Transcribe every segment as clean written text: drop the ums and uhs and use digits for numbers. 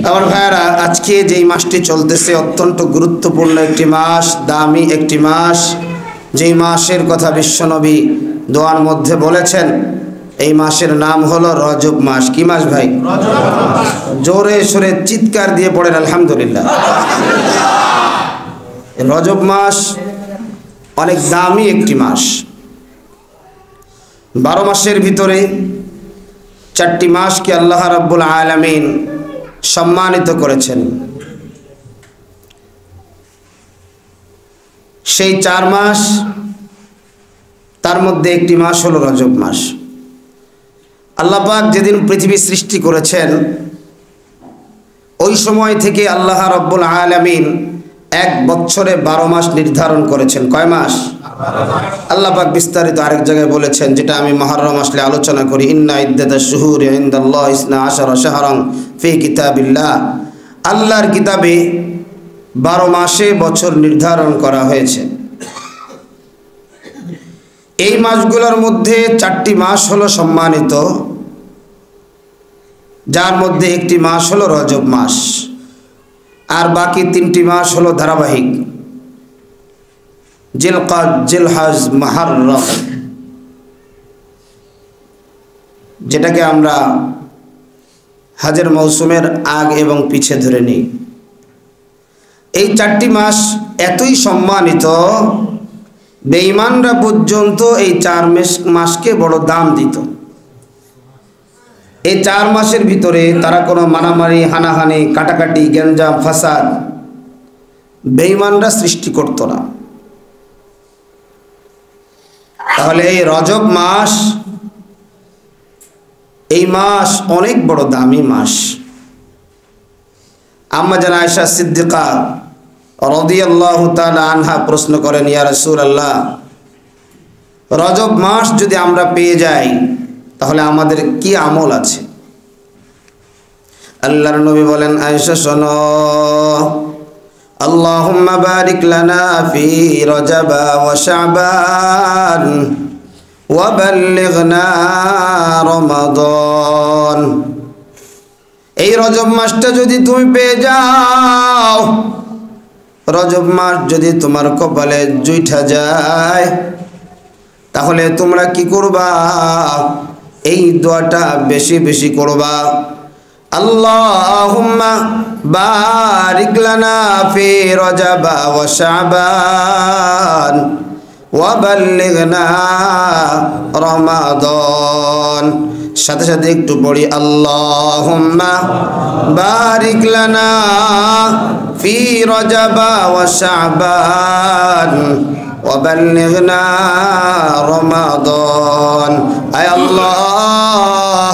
আমার ভাইরা, আজকে যেই মাসটি চলতেছে অত্যন্ত গুরুত্বপূর্ণ একটি মাস, দামি একটি মাস, যেই মাসের কথা বিশ্বনবী দোয়ার মধ্যে বলেছেন। এই মাসের নাম হলো রজব মাস। কি মাস ভাই? জোরে সোরে চিৎকার দিয়ে পড়েন আলহামদুলিল্লাহ। রজব মাস অনেক দামি একটি মাস। 12 মাসের ভিতরে 4টি মাসকে আল্লাহ রাব্বুল আলামিন সম্মানিত করেছেন। সেই 4 মাস, তার মধ্যে একটি মাস হলো রজব মাস। আল্লাহ পাক যেদিন পৃথিবী সৃষ্টি করেছেন ওই সময় থেকে আল্লাহ রাব্বুল আলামিন 1 বছরে 12 মাস নির্ধারণ করেছেন। কয় মাস? আল্লাহ পাক বিস্তারিত আরেক জায়গায় বলেছেন, যেটা আমি মুহররম আসলে আলোচনা করি, ইন্না ইদ্দাতাশ শুহুরি ইনদাল্লাহি 12 শাহরান ফি কিতাবিল্লাহ। আল্লাহর কিতাবে 12 মাসে বছর নির্ধারণ করা হয়েছে। এই মাসগুলোর মধ্যে 4টি মাস হলো সম্মানিত, যার মধ্যে একটি মাস হলো রজব মাস, আর বাকি 3টি মাস হলো ধারাবাহিক, জিলকাদ, জিলহজ, মুহররম, যেটাকে আমরা হজের মৌসুমের আগ এবং পিছে ধরে নিই। এই 4টি মাস এতই সম্মানিত, বেঈমানরা পর্যন্ত এই 4 মাসকে বড় দাম দিত। এই 4 মাসের ভিতরে তারা কোনো মারামারি, হানাহানি, কাটাকাটি, গ্যাঞ্জাম, ফাসাদ বেঈমানরা সৃষ্টি করত না। তাহলে এই রজব মাস, এই মাস অনেক বড় দামি মাস। আম্মা জান আয়েশা সিদ্দিকা রাদিয়াল্লাহু তাআলা আনহা প্রশ্ন করেন, ইয়া রাসূলুল্লাহ, রজব মাস যদি আমরা পেয়ে যাই তাহলে আমাদের কি আমল আছে? আল্লাহর নবী বলেন, আয়েশা শোনো, আল্লাহুম্মা বারিক লানা ফি রজবা ওয়া শাবান ওয়া বাল্লিগনা রমাদান। এই রজব মাসটা যদি তুমি পেয়ে যাও, রজব মাস যদি তোমার কপালে জুইঠা যায়, তাহলে তোমরা কি করবা? এই দোয়াটা বেশি বেশি করবা, আল্লাহুম্মা বারিক লানা ফি রজবা ওয়া শাবান ওয়া বাল্লিগনা রমাদান। সাথে সাথে একটু পড়ি, আল্লাহুম্মা বারিক লানা ফি রজবা ওয়া শাবান ওয়া বাল্লিগনা রমাদান। আয় আল্লাহ,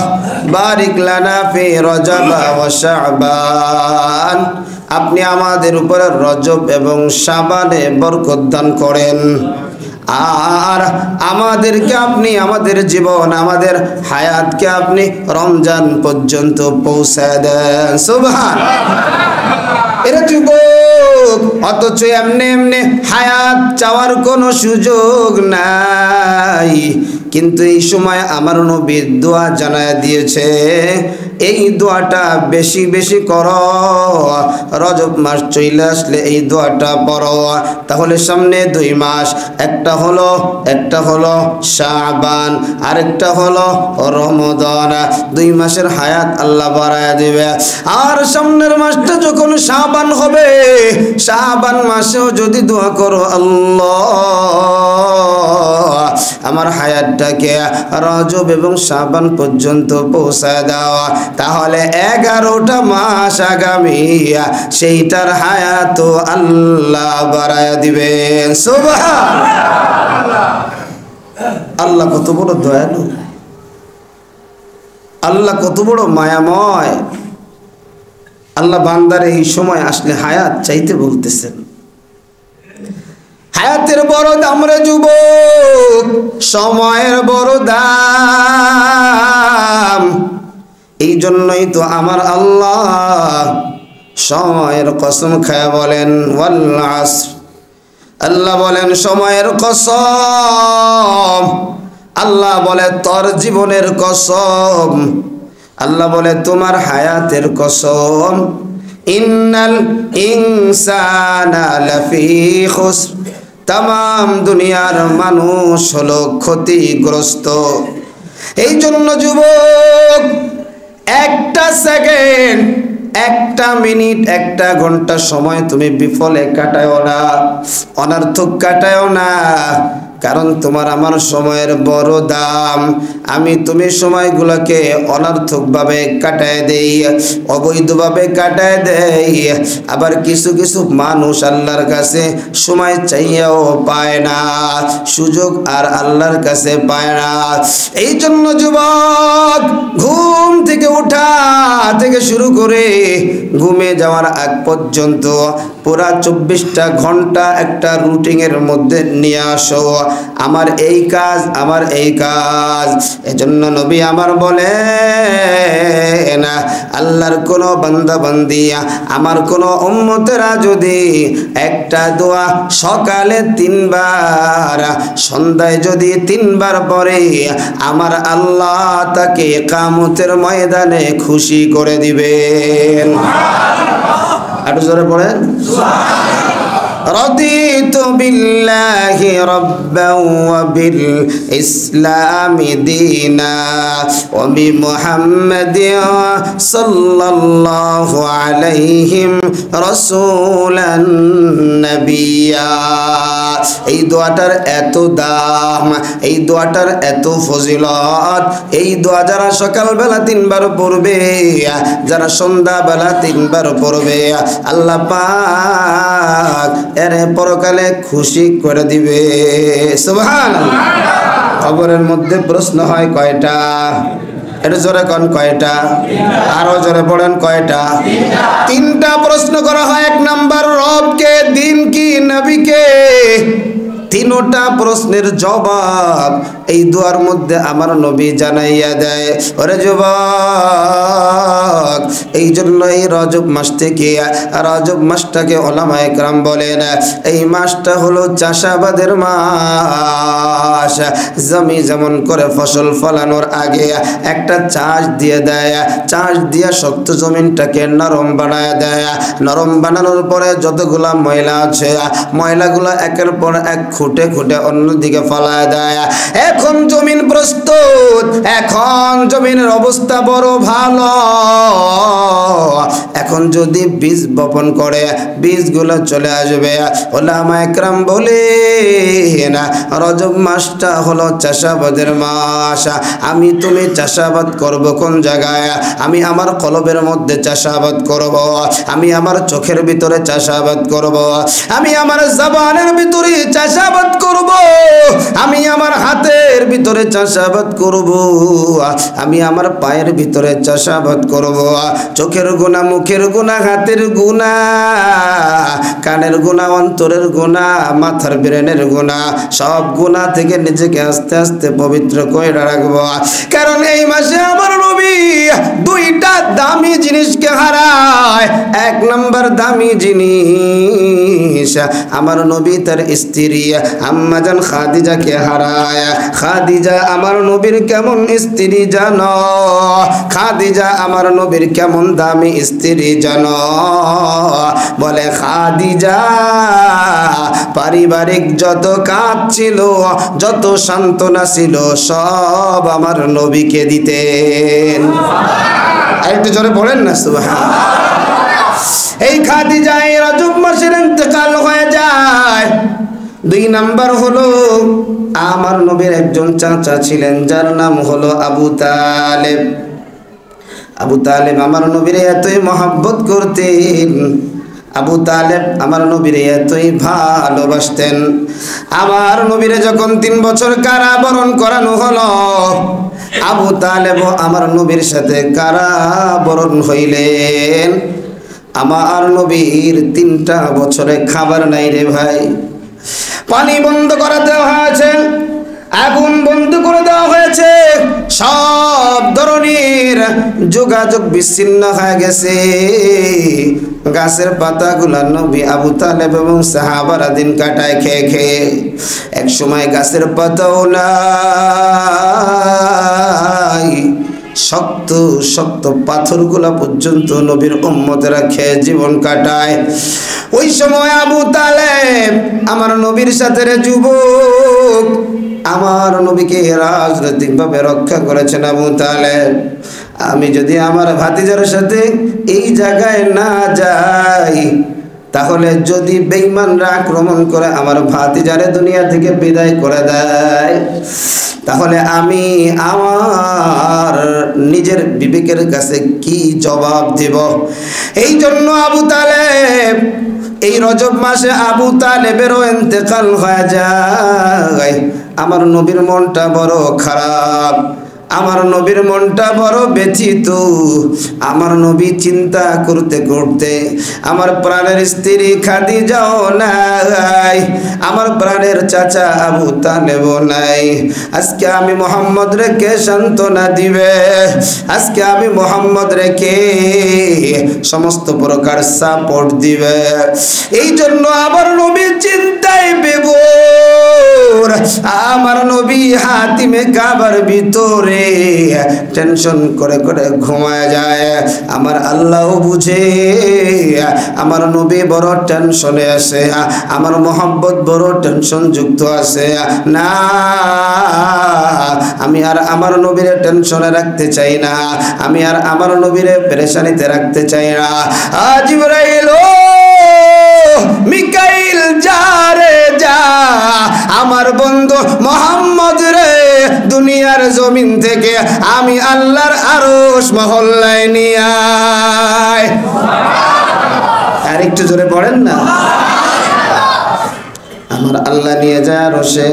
বারিক লানা ফি রজবা ওয়া শাবান, আপনি আমাদের উপরে রজব এবং শাবানে বরকত দান করেন, আর আমাদেরকে আপনি, আমাদের জীবন, আমাদের হায়াতকে আপনি রমজান পর্যন্ত পৌঁছায় দেন। সুবহানাল্লাহ। এরা যুবক, অথচ এমনি এমনি হায়াত চাওয়ার কোনো সুযোগ নাই, কিন্তু এই সময় আমার নবী দোয়া জানায় দিয়েছে, এই দোয়াটা বেশি বেশি করো। রজব মাস চলে আসলে এই দোয়াটা পড়ো, তাহলে সামনে 2 মাস, একটা হলো শাবান, আরেকটা হলো রমাদান। 2 মাসের হায়াত আল্লাহ বাড়ায় দিবে। আর সামনের মাসটা যখন শাবান হবে, শাবান মাসেও যদি দোয়া করো, আল্লাহ আমার হায়াতটাকে রজব এবং শাবান পর্যন্ত পৌঁছায় দেওয়া, তাহলে 11টা মাস আগামী সেইটার হায়াত আল্লাহ বাড়ায় দিবেন। সুবহানাল্লাহ। আল্লাহ কত বড় দয়ালু, আল্লাহ কত বড় মায়াময়। আল্লাহ বান্দার এই সময় আসলে হায়াত চাইতে বলতেছেন। হায়াতের বড় দাম রে যুবক, সময়ের বড় দাম। এই জন্যই তো আমার আল্লাহ সময়ের কসম খায় বলেন, ওয়াল আসর। আল্লাহ বলেন সময়ের কসম, আল্লাহ বলে তোর জীবনের কসম, আল্লাহ বলে তোমার হায়াতের কসম, ইন্নাল ইনসানা লাফি খুসর, তাম দুনিয়ার মানুষ হলো ক্ষতিগ্রস্ত। এই জন্য যুবক, একটা সেকেন্ড, একটা মিনিট, একটা ঘন্টা সময় তুমি বিফলে কাটায়ও না, অনর্থক কাটায়ও না। কারণ তোমার আমার সময়ের বড় দাম। আমি তুমি সময়গুলোকে অনর্থকভাবে কাটায় দেই, অবৈধভাবে কাটায় দেই। আবার কিছু কিছু মানুষ আল্লাহর কাছে সময় চাইয়াও পায় না, সুযোগ আর আল্লাহর কাছে পায় না। এই জন্য যুবক, ঘুম থেকে ওঠা থেকে শুরু করে ঘুমে যাওয়ার আগ পর্যন্ত পুরা 24টা ঘন্টা একটা রুটিনের মধ্যে নিয়ে আসো, আমার এই কাজ, আমার এই কাজ। এজন্য নবী আমার বলেন, আল্লাহর কোন বান্দা বান্দি, আমার কোন উম্মতেরা যদি একটা দোয়া সকালে 3 বার, সন্ধ্যায় যদি 3 বার পড়ে, আমার আল্লাহ তাকে কিয়ামতের ময়দানে খুশি করে দিবেন। আরো জোরে পড়েন, রাদিতু বিল্লাহি রাব্বান ওয়া বিল ইসলামি দীনা ওয়া বিমুহাম্মাদিন সাল্লাল্লাহু আলাইহি রাসূলান নাবিয়্যা। এই দোয়াটার এত দাম, এই দোয়াটার এত ফজিলত। এই দোয়া যারা সকালবেলা 3 বার পড়বে, যারা সন্ধ্যাবেলা 3 বার পড়বে, আল্লাহ পাক এর পরকালে খুশি করে দিবে। সুবহানাল্লাহ। কবরের মধ্যে প্রশ্ন হয় কয়টা? এটা জোরে কোন কয়টা? আরো জোরে পড়েন কয়টা? 3টা প্রশ্ন করা হয়। 1 নাম্বার, রবকে, দিন কি, নবীকে। 3টা প্রশ্নের জবাব এই দোয়ার মধ্যে আমার নবী জানাইয়া দেয়। ওরে যুবক, এই জন্য এই রজব মাস থেকে, রজব মাসটাকে উলামায়ে কেরাম বলেন, এই মাসটা হলো চাষাবাদের মাস। জমি যেমন করে ফসল ফলানোর আগে একটা চাষ দিয়ে দেয়, চাষ দিয়ে শক্ত জমিনটাকে নরম বানায় দেয়। নরম বানানোর পরে যতগুলা ময়লা আছে, ময়লাগুলো একের পর এক খুঁটে খুঁটে অন্যদিকে ফলায় দেয়। এখন জমিন প্রস্তুত, এখন জমিনের অবস্থা বড় ভালো। এখন যদি বীজ বপন করে, বীজগুলো চলে আসবে। উলামায়ে কেরাম বলেন, রজব মাসটা হলো চাষাবাদের মাস। আমি তুমি চাষাবাদ করব কোন জায়গায়? আমি আমার কলবের মধ্যে চাষাবাদ করব, আমি আমার চোখের ভিতরে চাষাবাদ করব, আমি আমার জবানের ভিতরে চাষাবাদ করব, আমি আমার হাতের ভিতরে চাষাবাদ করব, আমি আমার পায়ের ভিতরে চাষাবাদ করব। চোখের গুনাহ, মুখের গুনাহ, হাতের গুনাহ, কানের গুনাহ, অন্তরের গুনাহ, মাথার ব্রেনের গুনাহ, সব গুনাহ থেকে নিজেকে আস্তে আস্তে পবিত্র করে রাখবো। কারণ এই মাসে আমার নবী 2টা দামি জিনিসকে হারায়। 1 নাম্বার দামি জিনিস, আমার নবী তার স্ত্রী আম্মা জান খাদিজাকে হারায়। খাদিজা আমার নবীর কেমন স্ত্রী জানো? খাদিজা আমার নবীর কেমন দামি স্ত্রী জানো? বলে খাদিজা পারিবারিক যত কাজ ছিল, যত সান্ত্বনা ছিল, সব আমার নবীকে দিতেন। আরেকটু জোরে বলেন না সুবহানাল্লাহ। এই খাদিজা এই রজব মাসের ইন্তেকাল হয়ে যায়। 2 নাম্বার হলো, আমার নবীর একজন চাচা ছিলেন, যার নাম হলো আবু তালেব। আবু তালেব আমার নবীর এতই মহব্বত করতেন, আবু তালেব আমার নবীর এতই ভালোবাসতেন। আমার নবীর যখন 3 বছর কারাবরণ করানো হলো, আবু তালেব আমার নবীর সাথে কারাবরণ হইলেন। আমার নবীর 3টা বছরে খাবার নাই রে ভাই। পানি বন্ধ করে দেওয়া হয়েছে, আগুন বন্ধ করে দেওয়া হয়েছে, সব ধরনের যোগাযোগ বিচ্ছিন্ন হয়ে গেছে। গাছের পাতাগুলা নবী আবু তালেব এবং সাহাবারা দিন কাটায় খেয়ে খেয়ে। এক সময় গাছের পাতাও নাই, শক্ত শক্ত পাথরগুলা পর্যন্ত নবীর উম্মতেরা খেয়ে জীবন কাটায়। ওই সময় আবু তালেব আমার নবীর সাথে যুবক, আমার নবীকে রাজনৈতিকভাবে রক্ষা করেছেন আবু তালেব। আমি যদি আমার ভাতিজার সাথে এই জায়গায় না যাই, তাহলে যদি বেঈমানরা আক্রমণ করে আমার ভাতিজারে দুনিয়া থেকে বিদায় করে দেয়, তাহলে আমি আমার নিজের বিবেকের কাছে কি জবাব দেব? এই জন্য আবু তালেব, এই রজব মাসে আবু তালেবেরও ইন্তেকাল হয়ে যায়। আমার নবীর মনটা বড় খারাপ, আমার নবীর মনটা বড় ব্যথিত। আমার নবী চিন্তা করতে করতে আমার প্রাণের স্ত্রী খাদিজাও নাই, আমার প্রাণের চাচা আবু তালেবও নাই। আজকে আমি মোহাম্মদ রেখে সান্ত্বনা দিবে, আজকে আমি মোহাম্মদ রেখে সমস্ত প্রকার সাপোর্ট দিবে। এই জন্য আমার নবী চিন্তায় বিভোর, আমার নবী হাতিমে কাবার ভিতরে টেনশন করে করে ঘুমায় যায়। আমার আল্লাহ বুঝে আমার নবী বড় টেনশনে আছে, আমার মোহাম্মত বড় টেনশন যুক্ত আছে। না, আমি আর আমার নবীরে টেনশনে রাখতে চাই না, আমি আর আমার নবীরে পেরেশানিতে রাখতে চাই না। জিবরাইল ও মিকাইল যা রে যা, আমার বন্ধু মোহাম্মদ রে দুনিয়ার জমিন থেকে আমি আল্লাহর আরশ মহল্লায় নিয়ে আয়। আর একটু জোরে পড়েন না। আমার আল্লাহ নিয়ে যায় আরশে।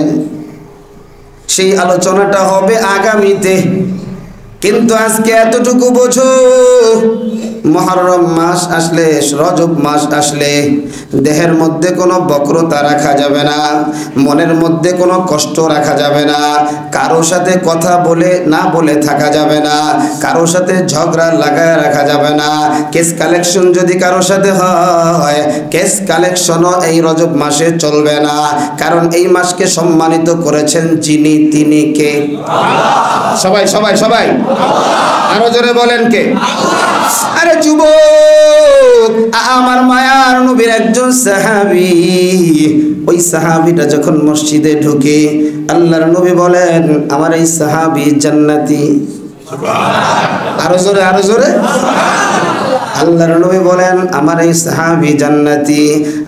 সেই আলোচনাটা হবে আগামীতে, কিন্তু আজকে এতটুকু বোঝো, মুহররম মাস আসলে, রজব মাস আসলে দেহের মধ্যে কোনো বক্রতা রাখা যাবে না, মনের মধ্যে কোনো কষ্ট রাখা যাবে না, কারো সাথে কথা বলে না বলে থাকা যাবে না, কারো সাথে ঝগড়া লাগায় রাখা যাবে না। কেস কালেকশন যদি কারো সাথে হয়, কেস কালেকশনও এই রজব মাসে চলবে না, কারণ এই মাসকে সম্মানিত করেছেন যিনি, তিনি কে? সবাই সবাই সবাই আরো জোরে বলেন কে? আরে যুবক, আমার মায়ার নবীর একজন সাহাবী, ওই সাহাবীটা যখন মসজিদে ঢুকে, আল্লাহর নবী বলেন আমার এই সাহাবী জান্নাতি। আরো জোরে আরো জোরে। আল্লাহর নবী বলেন আমার এই সাহাবী জান্নাতি।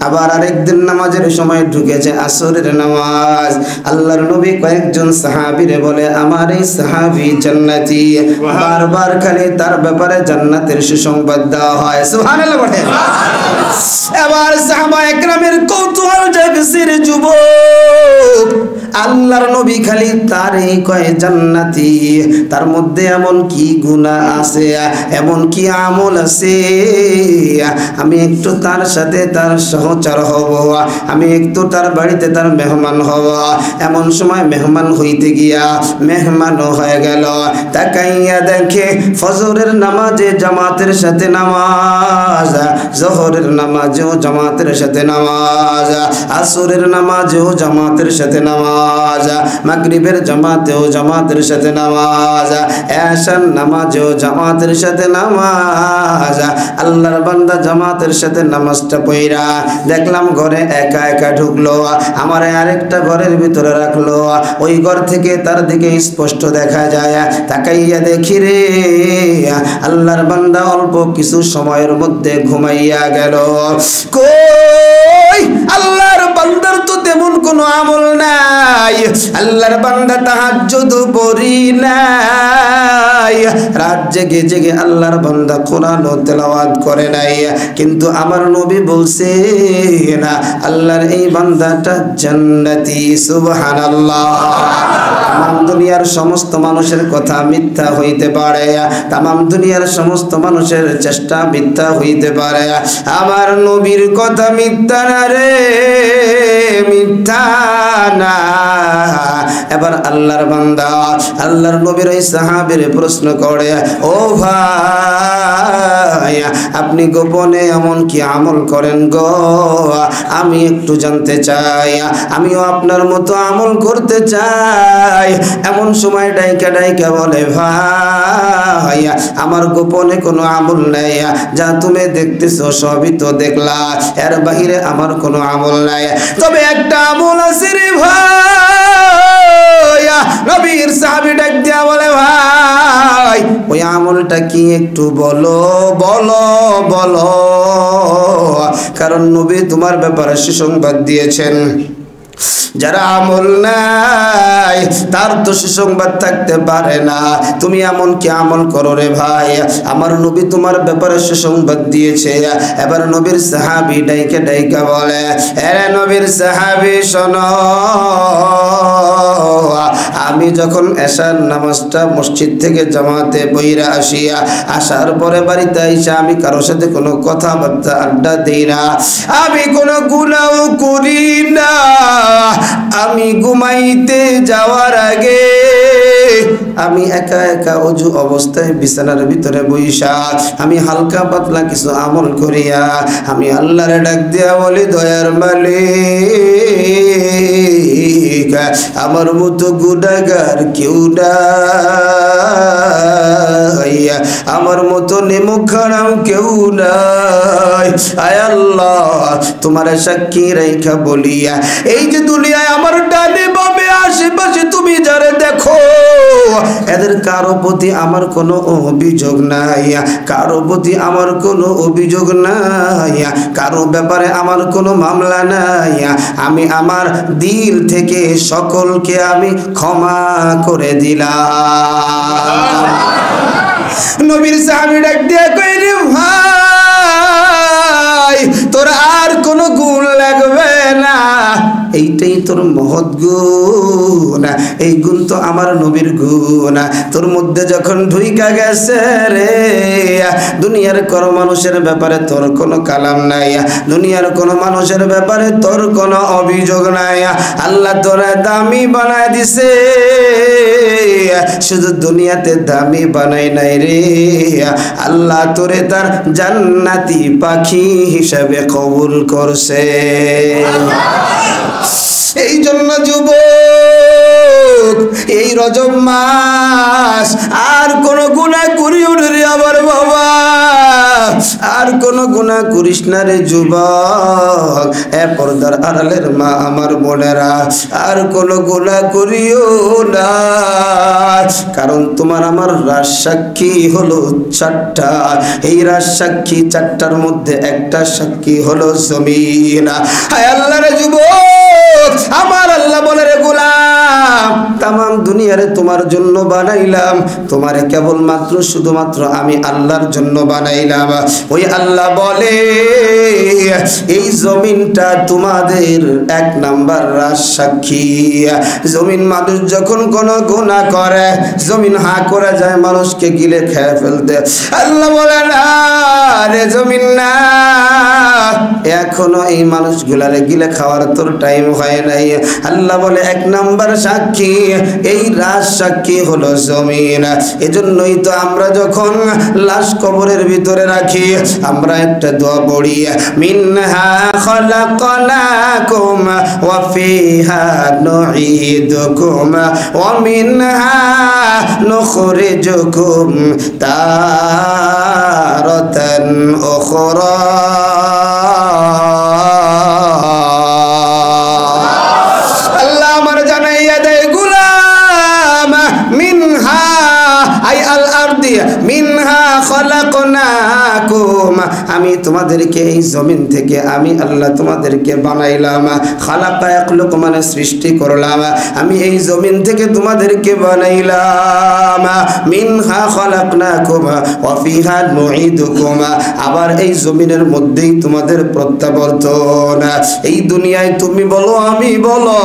আবার আরেকদিন নামাজের সময় ঢুকেছে আসরের নামাজ, আল্লাহর নবী কয়েকজন সাহাবীরে বলে আমার এই সাহাবী জান্নাতি। বারবার খালি তার ব্যাপারে জান্নাতের সুসংবাদ দেওয়া হয়। সুবহানাল্লাহ বলেন। এবার সাহাবা একরামের কৌতূহল জাগছে রে যুবক, আল্লাহর নবী খালি তারই কয় জান্নাতি, তার মধ্যে এমন কি গুনাহ আছে, এমন কি আমল আছে, আমি একটু তার সাথে তার সহচর হব, আমি একটু তার বাড়িতে তার মেহমান হব। এমন সময় মেহমান হইতে গিয়া মেহমানও হয়ে গেল। তাকাইয়া দেখে ফজরের নামাজে জামাতের সাথে নামাজ, জোহরের নামাজেও জামাতের সাথে নামাজ, আসরের নামাজেও জামাতের সাথে নামাজ, মাগরিবের জামাতেও জামাতের সাথে নামাজ, এশার নামাজেও জামাতের সাথে নামাজ। আল্লাহর বান্দা জামাতের সাথে নামাজটা পড়া দেখলাম ঘরে একা একা ঢুকলো, আমার আরেকটা ঘরের ভিতরে রাখলো, ওই ঘর থেকে তার দিকে স্পষ্ট দেখা যায়। তাকাইয়া দেখি রে আল্লাহর বান্দা অল্প কিছু সময়ের মধ্যে ঘুমাইয়া গেল। কই আল্লাহর বান্দার তো তেমন কোনো আমল নাই, আল্লাহর বান্দা তাহাজ্জুদ পড়ি নাই, রাত জেগে জেগে আল্লাহর বান্দা কোরআন ও তেলাওয়াত করে নাই, কিন্তু আমার নবী বলছে না আল্লাহর এই বান্দাটা জান্নাতি। সুবহানাল্লাহ। তাম দুনিয়ার সমস্ত মানুষের কথা মিথ্যা হইতে পারে, তাম দুনিয়ার সমস্ত মানুষের চেষ্টা মিথ্যা হইতে পারে, আমার নবীর কথা মিথ্যা না রে, মিথ্যা না। এবার আল্লাহর বান্দা আল্লাহর নবীর ওই সাহাবীর প্রশ্ন করে, ও ভাই আপনি গোপনে এমন কি আমল করেন গো? আমি একটু জানতে চাই, আমিও আপনার মতো আমল করতে চাই। এমন সময় ডাইকা ডাইকা বলে, ভাই আমার গোপনে কোনো আমল নাই, যা তুমি দেখতেছো সবই তো দেখলা, এর বাহিরে আমার কোনো আমল নাই। তবে একটা আমল আছে রে ভাই। নবীর সাহাবী ডাক দিয়া বলে, ভাই ওই আমলটা কি একটু বলো বলো বলো, কারণ নবী তোমার ব্যাপারে সুসংবাদ দিয়েছেন। যারা আমল নাই তার তো সুসংবাদ থাকতে পারে না। তুমি এমন কি আমল করো রে ভাই? আমার নবী তোমার ব্যাপারে সুসংবাদ দিয়েছে। এবার নবীর সাহাবী ডাইকা ডাইকা বলে, এরে নবীর সাহাবী শোনো, আমি যখন এশার নামাজটা মসজিদ থেকে জামাতে বইরা আসিয়া, আসার পরে বাড়িতে আইসা আমি কারোর সাথে কোনো কথাবার্তা আড্ডা দিই না, আমি কোনো গুনাহ করি না। আমি ঘুমাইতে যাওয়ার আগে আমি একা একা অজু অবস্থায় বিছানার ভিতরে বইসা আমি হালকা পাতলা কিছু আমল করিয়া আমি আল্লাহরে ডাক দিয়া বলি, দয়ার মালিক আমার মতো গুনাহগার কেউ নাই, আমার মতো নেমুখানাও কেউ নাই। আয় আল্লাহ তোমার সাক্ষী রেখা বলিয়া, এই যে দুনিয়ায় আমার ডানে বামে আশেপাশে তুমি যারা দেখো, এদের কারো প্রতি আমার কোনো অভিযোগ নাই, কারো প্রতি আমার কোনো অভিযোগ নাই, কারো ব্যাপারে আমার কোনো মামলা নাই। আমি আমার দিল থেকে সকলকে আমি ক্ষমা করে দিলাম। নবীর সাহাবী ডাক দিয়া কই, রে ভাই তোর আর কোনো গুণ লাগবে না, এইটাই তোর মহৎ গুণ, এই গুণ তো আমার নবীর গুণ। তোর মধ্যে যখন ঢুইকা গেছে রে, দুনিয়ার কোনো মানুষের ব্যাপারে তোর কোনো কালাম নাই, দুনিয়ার কোনো মানুষের ব্যাপারে তোর কোনো অভিযোগ নাই। আল্লাহ তোরা দামি বানায় দিছে, শুধু দুনিয়াতে দামি বানাই নাই রে, আল্লাহ তোরে তার জান্নাতি পাখি হিসাবে কবুল করছে। এই জন্য যুবক, এই রজব মাস আর কোন গুনাহ করিও না রে আমার বাবা, আর কোন গুনাহ করিস না রে যুবক। এ পর্দার আড়ালের মা আমার বোনেরা, আর কোন গুনাহ করিও না, কারণ তোমার আমার রাজ সাক্ষী হলো 4টা। এই রাজ সাক্ষী 4টার মধ্যে একটা সাক্ষী হলো জমিন। হায় আল্লাহ রে যুবক, আমার আল্লাহ বলে, রে গোলাম তাম দুনিয়ারে তোমার জন্য বানাইলাম, তোমারে কেবলমাত্র শুধুমাত্র আমি আল্লাহর জন্য বানাইলাম। ওই আল্লাহ বলে, এই জমিনটা তোমাদের 1 নাম্বার রাজ সাক্ষী। জমিন মানুষ যখন কোনো গুনাহ করে, জমিন হা করে যায় মানুষকে গিলে খেয়ে ফেলতে। আল্লাহ বলে, না রে জমিন না, এখনো এই মানুষগুলারে গিলে খাওয়ার তোর টাইম হয় নাই। আল্লাহ বলে, 1 নাম্বার সাক্ষী, এই রাজ সাক্ষী হলো জমিন। এজন্যই তো আমরা যখন লাশ কবরের ভিতরে রাখি, আমরা একটা দোয়া পড়ি, মিনহা খলাকনাকুম ওয়া ফিহা নুঈদুকুম ওয়া মিনহা নুখরিজুকুম তারাতান উখরা। আল্লাহ আমার জানাইয়া দেয়, গোলাম মিনহা আই আল আরদি মিনহা খলাকনাকুম, আমি তোমাদেরকে এই জমিন থেকে আমি আল্লাহ তোমাদেরকে বানাইলাম। খালাকা ইয়াখলুক মানে সৃষ্টি করলাম, আমি এই জমিন থেকে তোমাদেরকে বানাইলাম। মিনহা খলাকনাকুম ওয়া ফিহা নুঈদুকুম, আবার এই জমিনের মধ্যেই তোমাদের প্রত্যাবর্তন। এই দুনিয়ায় তুমি বলো আমি বলো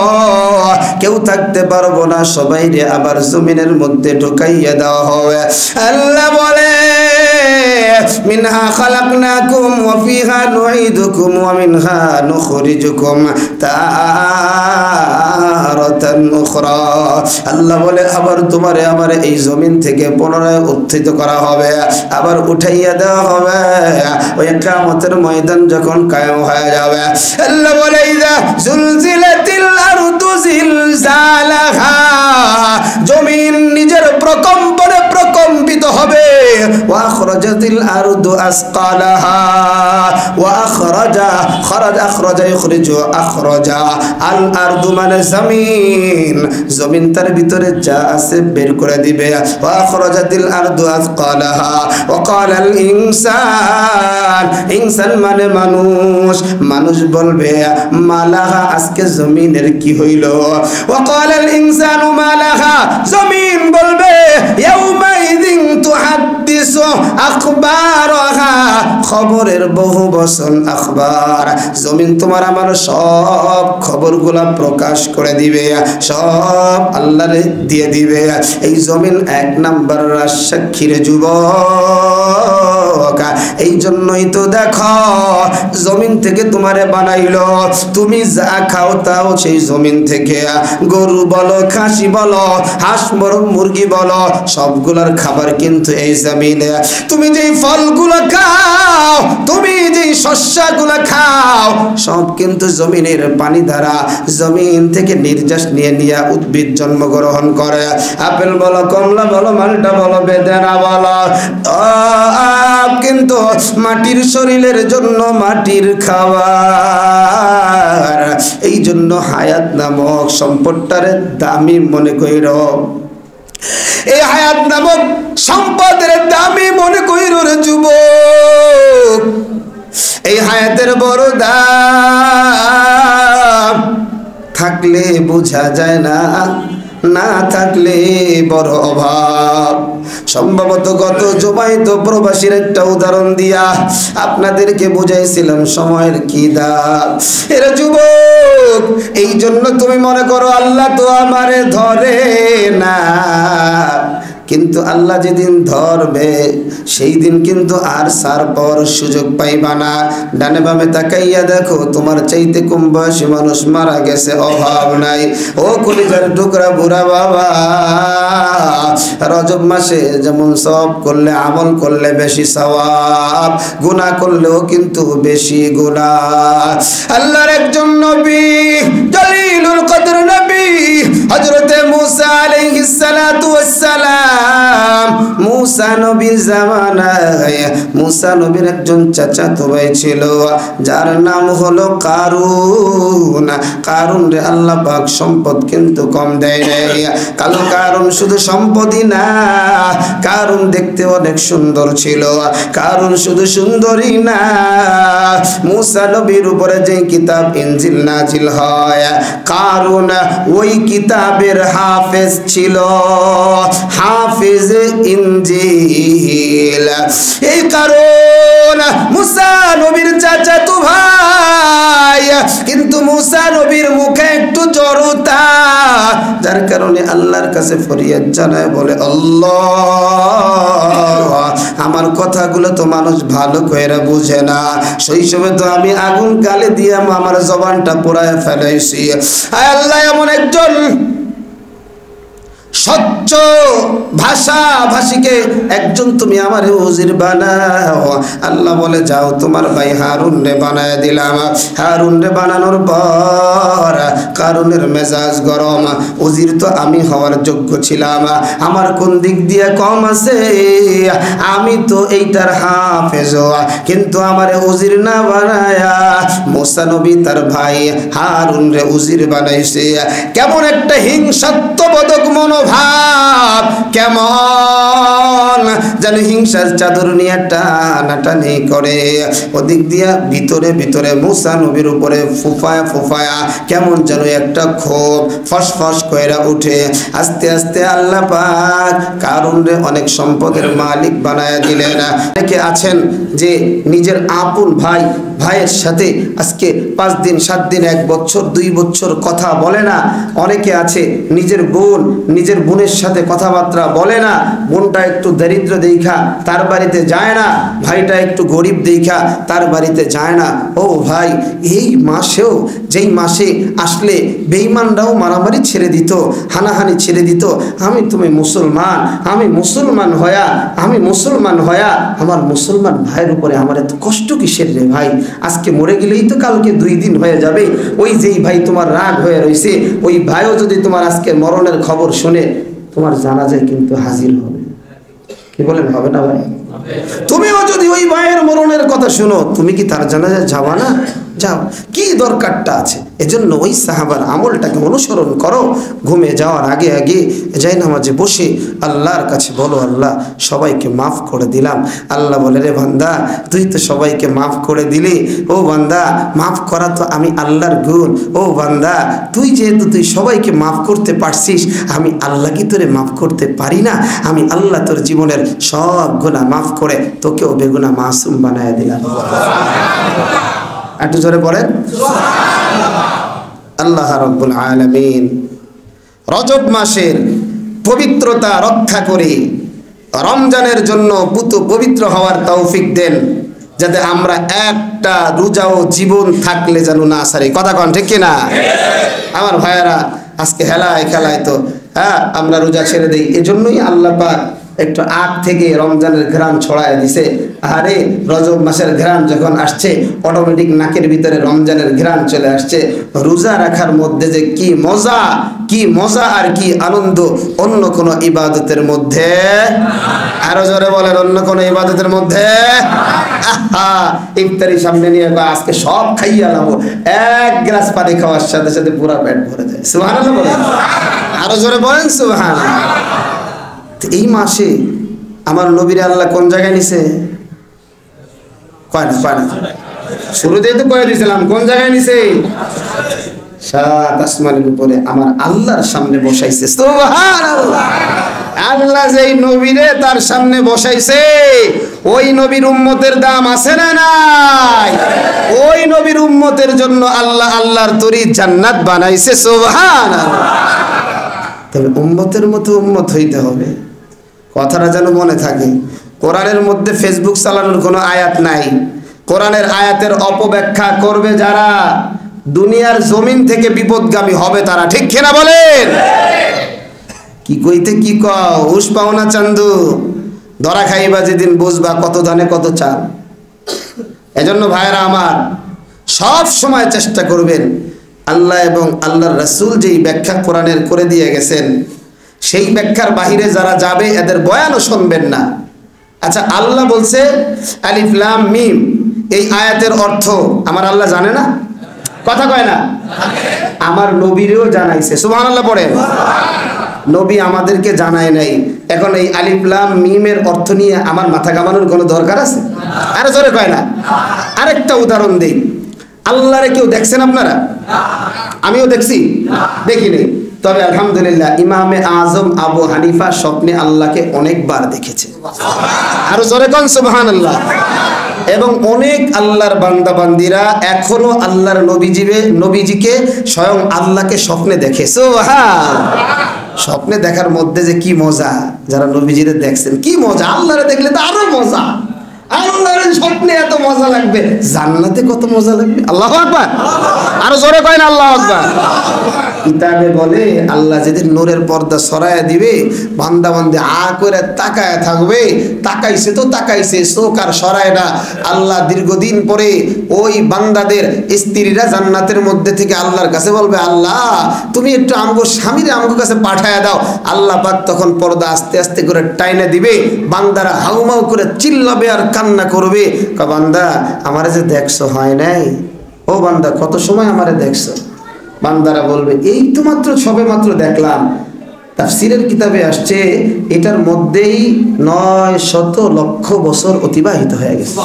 কেউ থাকতে পারবো না, সবাইরে আবার জমিনের মধ্যে ঢুকাইয়া দেওয়া হবে। আল্লাহ বলে, মিনহা খালাকনাকুম ওয়া ফিহা নুঈদুকুম ওয়া মিনহা নুখরিজুকুম তারাতান উখরা। আল্লাহ বলে আবার তোমারে আমার এই জমিন থেকে পুনরায় উত্থিত করা হবে, আবার উঠাইয়া দেওয়া হবে ওই কিয়ামতের ময়দান যখন কায়েম হয়ে যাবে। আল্লাহ বলে ইযা জুলজিলাতিল আরদু জিলজালাহা, জমিন নিজের প্রকম্পনে প্রকম্পিত হবে। ওয়া আখরাজাতিল আরদু আসকালাহা ওয়া আখরাজা ইখরিজু আখরাজা। আল আরদু মানে জমিন, জমিন তার ভিতরে যা আছে বের করে দিবে। ওয়া আখরাজাতিল আরদু আসকালাহা ওয়া ক্বালাল ইনসান, ইনসান মানে মানুষ, মানুষ বলবে মালাহা, আজকে জমিনের কি হইল। ওয়া ক্বালাল ইনসানু মালাহা, জমিন বলবে ইয়াউমাইযিন তুহাদ্দিসু আখবারাহা, খবরের বহু বচন আখবার। জমিন তোমার আমার সব খবরগুলা প্রকাশ করে দিবে, সব আল্লাহরে দিয়ে দিবে। এই জমিন এক নাম্বার সাক্ষীর যুবক। এই জন্যই তো দেখো জমিন থেকে তোমারে বানাইলো, তুমি যা খাও তাও সেই জমিন থেকে। গরু বলো, খাসি বলো, হাঁস মুরগি বলো, সবগুলোর খাবার কিন্তু এই জমিনে। তুমি যেই ফলগুলো খাও, তুমি যেই শস্যগুলো খাও, সব কিন্তু জমিনের পানি দ্বারা, জমিন থেকে নির্যাস নিয়ে নিয়ে উদ্ভিদ জন্মগ্রহণ করে। আপেল বলো, কমলা বলো, মালটা বলো, বেদানা বলো, কিন্তু মাটির শরীরের জন্য মাটির খাবার। এই জন্য হায়াত নামক সম্পদটারে দামি মনে কইর, এই হায়াত নামক সম্পদের দামি মনে কইর রে যুবক। এই হায়াতের বড় দাম, থাকলে বোঝা যায় না, না থাকলে বড় অভাব। সম্ভবত গত জুমায় তো প্রবাসীর একটা উদাহরণ দিয়া আপনাদেরকে বুঝাইছিলাম সময়ের কি দাম। এরা যুবক, এই জন্য তুমি মনে করো আল্লাহ তো আমারে ধরে না, কিন্তু আল্লাহ যেদিন ধরবে সেই দিন কিন্তু আর সার পাওয়ার সুযোগ পাইবা না। ডানে বামে তাকাইয়া দেখো, তোমার চাইতে কম বয়সী মানুষ মারা গেছে, অভাব নাই। ও কলিজার টুকরা বুড়া বাবা, রজব মাসে যেমন সওয়াব করলে, আমল করলে বেশি সওয়াব, গুনাহ করলেও কিন্তু বেশি গুনাহ। আল্লাহর একজন নবী, জলিলুল কদর নবী হযরতে মুসা আলাইহিস সালাতু ওয়াস সালাম, মুসা নবীর জামানায় মুসা নবীর একজন চাচাতো ভাই ছিল যার নাম হলো কারুন। কারুন রে আল্লাহ পাক সম্পদ কিন্তু কম দেয় নাই। কারুন শুধু সম্পদই না, কারুন দেখতে অনেক সুন্দর ছিল। কারুন শুধু সুন্দরই না, মুসা নবীর উপরে যে কিতাব ইনজিল নাজিল হয়, কারুন ওই কিতাবের হাফেজ ছিল, হাফেজ ইনজিল। এই কারণ মুসা নবীর চাচাতো ভাই, কিন্তু মুসা নবীর মুখে একটু জড়তা, যার কারণে আল্লাহর কাছে ফরিয়াদ জানায়, বলে আল্লাহ আমার কথাগুলো তো মানুষ ভালো করে বুঝে না। শৈশবে তো আমি আগুন গালে দিয়ে আমার জবানটা পোড়ায় ফেলাইছি। আল্লাহ এমন একজন স্বচ্ছ ভাষাভাষীকে একজন তুমি আমার উজির বানাও। আল্লাহ বলে যাও, তোমার ভাই হারুন রে বানায় দিলাম। হারুন রে বানানোর পর কারুনের মেজাজ গরম, উজির তো আমি হওয়ার যোগ্য ছিলাম, আমার কোন দিক দিয়ে কম আছে? আমি তো এইটার হাফেজ, কিন্তু আমার উজির না বানায়া মুসা নবী তার ভাই হারুন রে উজির বানাইছে। কেমন একটা হিংসাত্মবোধক মনোভাব, কেমন যেন হিংসার চাদর নিয়ে টানাটানি করে। ওদিক দিয়া ভিতরে ভিতরে মুসা নবীর উপরে ফুফায়া ফুফায়া কেমন যেন একটা ক্ষোভ ফসফস কইরা উঠে। আস্তে আস্তে আল্লাহ পাক কারুনরে অনেক সম্পদের মালিক বানায়া দিলেন। অনেকে আছেন যে নিজের আপন ভাইয়ের সাথে আজকে 5 দিন 7 দিন 1 বছর 2 বছর কথা বলে না। অনেকে আছে নিজের বোন নিজের নিজের বোনের সাথে কথাবার্তা বলে না, বোনটা একটু দরিদ্র দেখা তার বাড়িতে যায় না, ভাইটা একটু গরিব দেখা তার বাড়িতে যায় না। ও ভাই, এই মাসেও যেই মাসে আসলে বেঈমানরাও মারামারি ছেড়ে দিত, হানাহানি ছেড়ে দিত, আমি মুসলমান হয়া আমার মুসলমান ভাইয়ের উপরে আমার এত কষ্ট কিসের রে ভাই? আজকে মরে গেলেই তো কালকে 2 দিন হয়ে যাবে। ওই যেই ভাই তোমার রাগ হয়ে রয়েছে, ওই ভাইও যদি তোমার আজকে মরণের খবর শুনে তোমার জানাজায় কিন্তু হাজির হবে। কি বলেন, হবে না ভাই? তুমিও যদি ওই ভাইয়ের মরণের কথা শুনো, তুমি কি তার জানাজায় যাবা না? যাও, কি দরকারটা আছে? এজন্য ওই সাহাবার আমলটাকে অনুসরণ করো। ঘুমে যাওয়ার আগে আগে যাই নামাজে বসে আল্লাহর কাছে বলো, আল্লাহ সবাইকে মাফ করে দিলাম। আল্লাহ বলে, রে বান্দা, তুই তো সবাইকে মাফ করে দিলি। ও বান্দা, মাফ করা তো আমি আল্লাহর গুণ। ও বান্দা, তুই যেহেতু তুই সবাইকে মাফ করতে পারছিস, আমি আল্লাহ কি তোরে মাফ করতে পারি না? আমি আল্লাহ তোর জীবনের সব গুনাহ মাফ করে তোকেও বেগুনাহ মাসুম বানায় দিলাম। একটু জোরে পড়েন আল্লাহ রাব্বুল আলামিন রজব মাসের পবিত্রতা রক্ষা করে রমজানের জন্য পবিত্র হওয়ার তৌফিক দেন, যাতে আমরা একটা রোজাও জীবন থাকলে যেন না সারি। কথা কন ঠিক কিনা? আমার ভাইয়েরা, আজকে হেলায় খেলায় তো আমরা রোজা ছেড়ে দিই। এজন্যই আল্লাহ পাক একটু আগ থেকে রমজানের ঘ্রাণ ছড়ায় দিছে। আরে রজব মাসের ঘ্রাণ যখন আসছে, অটোমেটিক নাকের ভিতরে রমজানের ঘ্রাণ চলে আসছে। রোজা রাখার মধ্যে যে কি মজা আর কি আনন্দ অন্য কোন ইবাদতের মধ্যে, আরো জোরে বলেন, অন্য কোন ইবাদতের মধ্যে। ইফতারি সামনে নিয়ে আজকে সব খাইয়া লাবো, 1 গ্লাস পানি খাওয়ার সাথে সাথে পুরো পেট ভরে যায়। সুবহানাল্লাহ বলেন, আরো জোরে বলেন সুবহানাল্লাহ। এই মাসে আমার নবীরে আল্লাহ কোন জায়গায় নিছে? কয় না শুরুতেই তো কয়ে দিয়েছিলাম, কোন জায়গায় নিছে? 7 আসমানের উপরে আমার আল্লাহর সামনে বসাইছে। সুবহানাল্লাহ। আল্লাহ যেই নবীরে তার সামনে বসাইছে, ওই নবীর উম্মতের দাম আছে না নাই? ওই নবীর উম্মতের জন্য আল্লাহ আল্লাহর তরি জান্নাত বানাইছে। সুবহানাল্লাহ। তবে উম্মতের মতো উম্মত হইতে হবে, কথাটা যেন মনে থাকে। কোরআনের মধ্যে ফেসবুক চালানোর কোনো আয়াত নাই। কোরআনের আয়াতের অপব্যাখ্যা করবে যারা, দুনিয়ার জমিন থেকে বিপদগামী হবে তারা। ঠিক কিনা বলেন? কি কইতে কি কও, হুশ পাও না চান্দু, ধরা খাইবা যেদিন বুঝবা কত ধানে কত চাল। এজন্য ভাইরা আমার, সব সময় চেষ্টা করবেন আল্লাহ এবং আল্লাহর রাসূল যেই ব্যাখ্যা কোরআনের করে দিয়ে গেছেন, সেই ব্যাখ্যার বাহিরে যারা যাবে এদের বয়ানও শুনবেন না। আচ্ছা, আল্লাহ বলছে আলিফ লাম মিম, এই আয়াতের অর্থ আমার আল্লাহ জানে না? কথা কয় না? আমার নবীরেও জানাইছে। সুবহানাল্লাহ পড়ে। নবী আমাদেরকে জানায় নাই। এখন এই আলিফ লাম মিমের অর্থ নিয়ে আমার মাথা ঘামানোর কোনো দরকার আছে? আরে জোরে কয় না। আরেকটা উদাহরণ দেই। আল্লাহরে কেউ দেখছেন আপনারা? আমিও দেখছি? দেখিনি। তবে আলহামদুলিল্লাহ ইমামে আজম আবু হানিফা স্বপ্নে আল্লাহকে অনেকবার দেখেছে। আরো জোরে কোন সুবহানাল্লাহ। এবং অনেক আল্লাহর বান্দা বান্দিরা এখনো আল্লাহর নবীজিকে স্বয়ং আল্লাহকে স্বপ্নে দেখে। স্বপ্নে দেখার মধ্যে যে কি মজা, যারা নবীজিরে দেখছেন কি মজা, আল্লাহরে দেখলে তো আরো মজা। আল্লাহর স্বপ্নে এত মজা লাগবে, জান্নাতে কত মজা লাগবে। আল্লাহু আকবার। আরো জোরে কয় না আল্লাহু আকবার। কিতাবে বলে আল্লাহ যেদিন নূরের পর্দা সরায়া দিবে, বান্দা বান্দি আ করে তাকায় থাকবে। তাকাইছে তো তাকাইছে, চোখ আর সরায় না। আল্লাহ দীর্ঘদিন পরে ওই বান্দাদের স্ত্রীরা জান্নাতের মধ্যে থেকে আল্লাহর কাছে বলবে, আল্লাহ তুমি একটু আমগো স্বামীর আমগো কাছে পাঠায়া দাও। আল্লাহ পাক তখন পর্দা আস্তে আস্তে করে টাইনে দিবে। বান্দারা হাউমাউ করে চিল্লাবে আর কান্না করবে, বান্দা আমারে যে দেখছো হয় নাই? ও বান্দা কত সময় আমারে দেখছো? বান্দারা বলবে এই তো মাত্র সবে মাত্র দেখলাম। তাফসীরের কিতাবে আসছে এটার মধ্যেই 900 লক্ষ বছর অতিবাহিত হয়ে গেছে।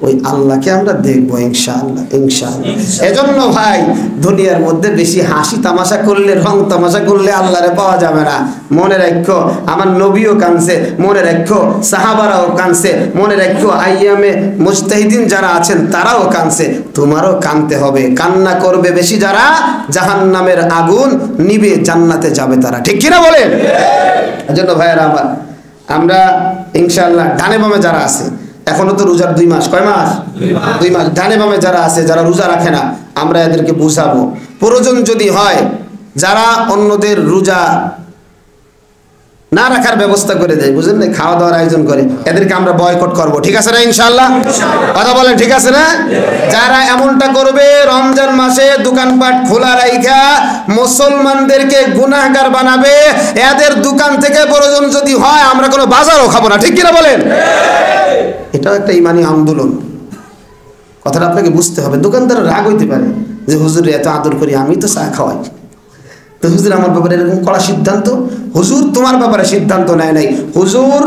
ওই আল্লাহকে আমরা দেখবো ইনশাআল্লাহ ইনশাআল্লাহ। এজন্য ভাই দুনিয়ার মধ্যে বেশি হাসি তামাশা করলে, রং তামাশা করলে আল্লাহরে পাওয়া যাবে না। মনে রাখো আমার নবীও কাঁদছে, মনে রাখো সাহাবারাও কাঁদছে, মনে রাখো আইয়ামে মুজতাহিদিন যারা আছেন তারাও কাঁদছে, তোমারও কাঁদতে হবে। কান্না করবে বেশি যারা, জাহান্নামের আগুন নিবে জান্নাতে যাবে তারা। ঠিক কিনা বলেন? এজন্য ভাইয়েরা আমার, আমরা ইনশাআল্লাহ ডানে বামে যারা আছে, এখনো তো রোজার 2 মাস, কয় মাস? 2 মাস। ডানে বামে যারা আছে, যারা রোজা রাখে না, আমরা এদেরকে বুঝাবো। প্রয়োজন যদি হয়, যারা অন্যদের রোজা না রাখার ব্যবস্থা করে দেয়, বুঝলেন না, খাওয়া দাওয়ার আয়োজন করে, এদেরকে আমরা বয়কট করব। ঠিক আছে না ইনশাআল্লাহ? কথা বলেন ঠিক আছে না? যারা এমনটা করবে, রমজান মাসে দোকানপাট খোলা রাইখা মুসলমানদেরকে গুনাহগার বানাবে, এদের দোকান থেকে প্রয়োজন যদি হয় আমরা কোনো বাজারও খাবো না। ঠিক কিনা বলেন? এটাও একটা ইমানি আন্দোলন। কথাটা আপনাকে বুঝতে হবে। দোকানদার রাগ হইতে পারে যে হুজুর এত আদর করি, আমি তো চা খাওয়াই, তো হুজুর আমার ব্যাপারে এরকম কড়া সিদ্ধান্ত। হুজুর তোমার ব্যাপারে সিদ্ধান্ত নেয় নাই, হুজুর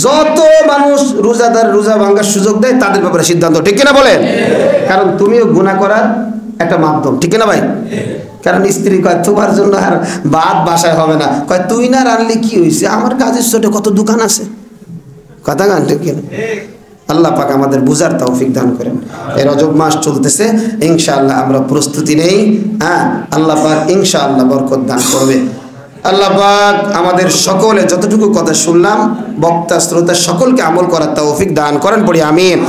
যত মানুষ রোজাদার রোজা ভাঙার সুযোগ দেয় তাদের ব্যাপারে সিদ্ধান্ত। ঠিক কিনা বলেন? কারণ তুমিও গুনাহ করার একটা মাধ্যম। ঠিক কিনা ভাই? কারণ স্ত্রী কয় তোমার জন্য আর ভাত বাসায় হবে না, কয় তুই না রানলে কি হয়েছে, আমার কাজের ছোট কত দোকান আছে। কথা গান ঠিক কিনা? আল্লাহ পাক আমাদের বুঝার তৌফিক দান করেন। এই রজব মাস চলতেছে, ইনশাআল্লাহ আমরা প্রস্তুতি নেই। হ্যাঁ, আল্লাহ পাক ইনশাআল্লাহ বরকত দান করবে। আল্লাহ পাক আমাদের সকলে যতটুকু কথা শুনলাম, বক্তা শ্রোতা সকলকে আমল করার তৌফিক দান করেন। পড়ি আমিন।